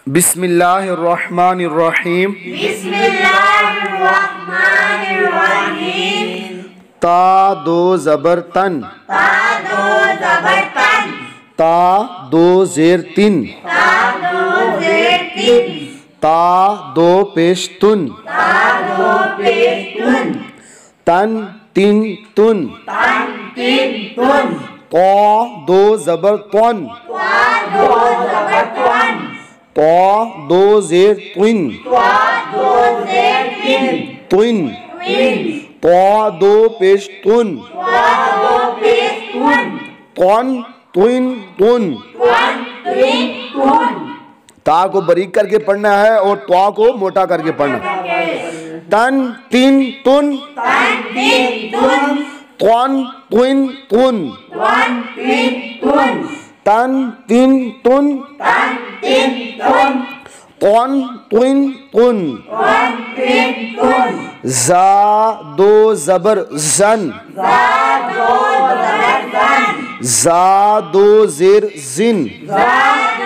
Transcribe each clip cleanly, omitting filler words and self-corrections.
बिस्मिल्लाहिर्रहमानिर्रहीम। बिस्मिल्लाहिर्रहमानिर्रहीम। ता दो ज़बर तन, ता दो ज़बर तन, ता दो ज़ेर तिन, ता दो ज़ेर तिन, ता दो पेश तुन, ता दो पेश तुन, तन तिन तुन, तन तिन तुन, क़ा दो ज़बर तन, क़ा दो ज़बर तन, क़ा दो ज़ेर तुन, क़ा दो ज़ेर तिन, तुन, तिन, क़ा दो पेश तुन, क़ा दो पेश तुन, तन तुन तुन। तन तिन तुन। ता को बारीक करके पढ़ना है और त्वा को मोटा करके पढ़ना। तन तीन तुन, तन तिन तुन, त्वन तुन तुन, तन तिन तुन, तन तीन तुन, तन तिन तुन, त्वन तुन तुन। तन तिन तुन। जा दो ज़बर जन, ज़ा दो ज़बर ज़न, जा दो ज़ेर जिन, ज़ा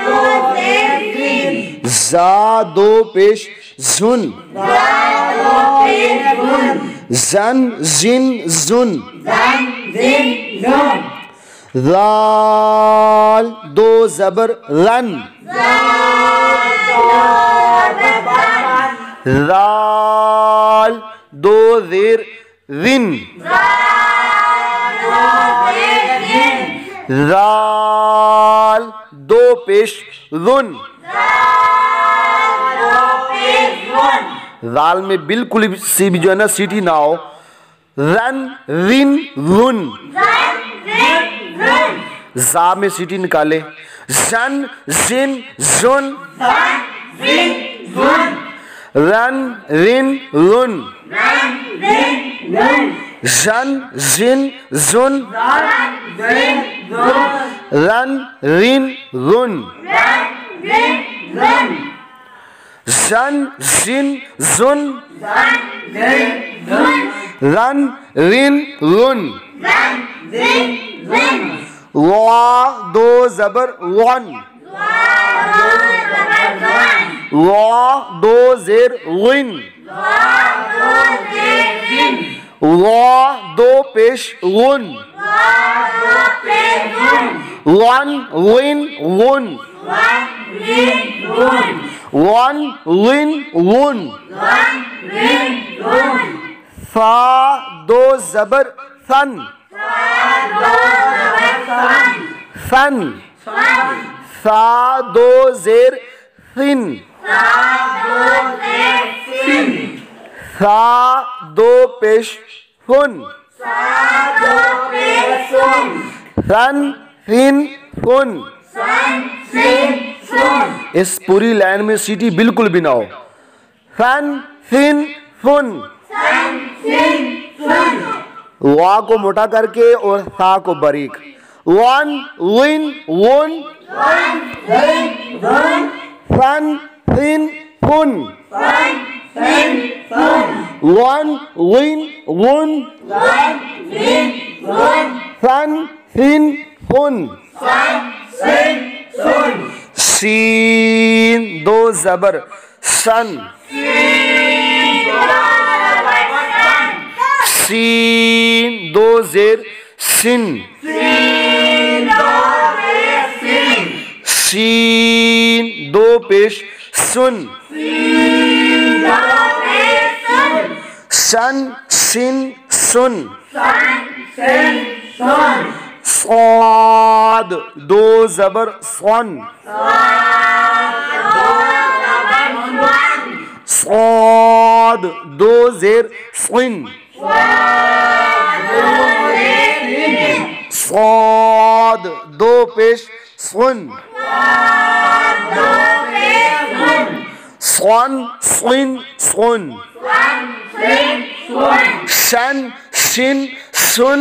दो ज़ेर ज़िन, जा दो पेश जुन, ज़ा दो पेश ज़ुन, जन जिन जुन। ज़न ज़िन ज़ुन, लाल दो ज़बर लन, ज़ा दो ज़बर ज़न, लाल दो ज़ेर जिन, ज़ा दो ज़ेर ज़िन, लाल दो पेश जुन। ज़ा दो पेश ज़ुन, लाल में बिल्कुल सी भी जो है ना सीटी ना हो। रन रिन रुन, ज़न ज़िन ज़ुन, जा में सीटी निकाले। जन जिन जुन, ज़न ज़िन ज़ुन, रन रिन रुन, ज़न ज़िन ज़ुन, जन जिन जुन, ज़न ज़िन ज़ुन, रन रिन रुन, ज़न ज़िन ज़ुन, जन जिन जुन, ज़न ज़िन ज़ुन, रन रिन रुन। ज़न ज़िन ज़ुन, वा दो ज़बर वन, ज़ा दो ज़बर ज़न, वा दो ज़ेर विन, ज़ा दो ज़ेर ज़िन, वा दो पेश वन, ज़ा दो पेश ज़ुन, वन विन वन, ज़न ज़िन ज़ुन, वन विन वन। ज़न ज़िन ज़ुन, फा दो ज़बर सन, ज़ा दो ज़बर ज़न, सन, ज़न, सा दो ज़ेर सिन, ज़ा दो ज़ेर ज़िन, सा दो पेश सुन, ज़ा दो पेश ज़ुन, सन सिन सुन। ज़न ज़िन ज़ुन, इस पूरी लाइन में सीटी बिल्कुल भी ना हो। सन सिन सुन। ज़न ज़िन ज़ुन, वा को मोटा करके और सा को बारीक। वन विन वन, ज़न ज़िन ज़ुन, सन सिन सुन, ज़न ज़िन ज़ुन, वन विन वन, ज़न ज़िन ज़ुन, सन सिन सुन। ज़न ज़िन ज़ुन, सीन दो ज़बर सन, सीन दो ज़ेर सिन, सीन दो पेश सुन, सन सिन सुन। स्वाद दो ज़बर सन, स्वाद दो ज़ेर सिन, स्वाद दो पेश सुन, स्वान सिन सुन, शन सिन सुन,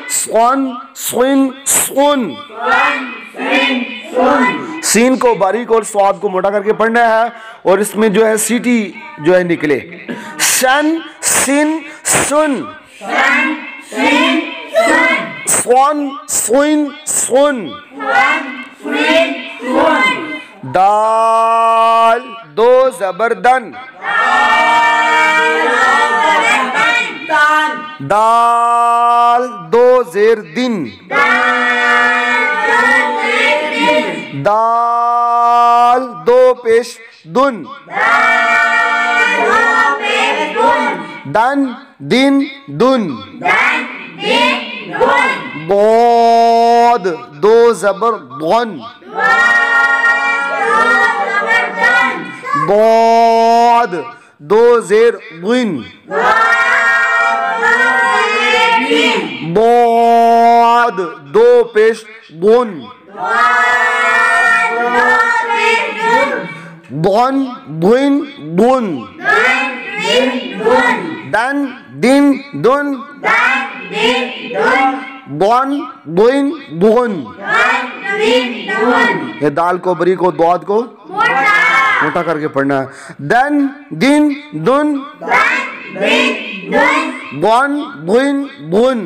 स्वान सिन सुन। सीन को बारीक और स्वाद को मोटा करके पढ़ना है और इसमें जो है सीटी जो है निकले। शन सिन सुन, स्वान स्विन सुन, दाल दो ज़बर दन, दाल दो ज़ेर दिन, दाल दो पेश दुन, दन दिन दुन, bod दो ज़बर बन, bod दो ज़ेर गुन, bod दो पेश गुन, bon बुन बुन, दन दिन दुन, बॉन बुन बुन। ये दाल को बरी को द्वाद को मोटा करके पढ़ना है। दन दिन दुन, बॉन बुन बुन।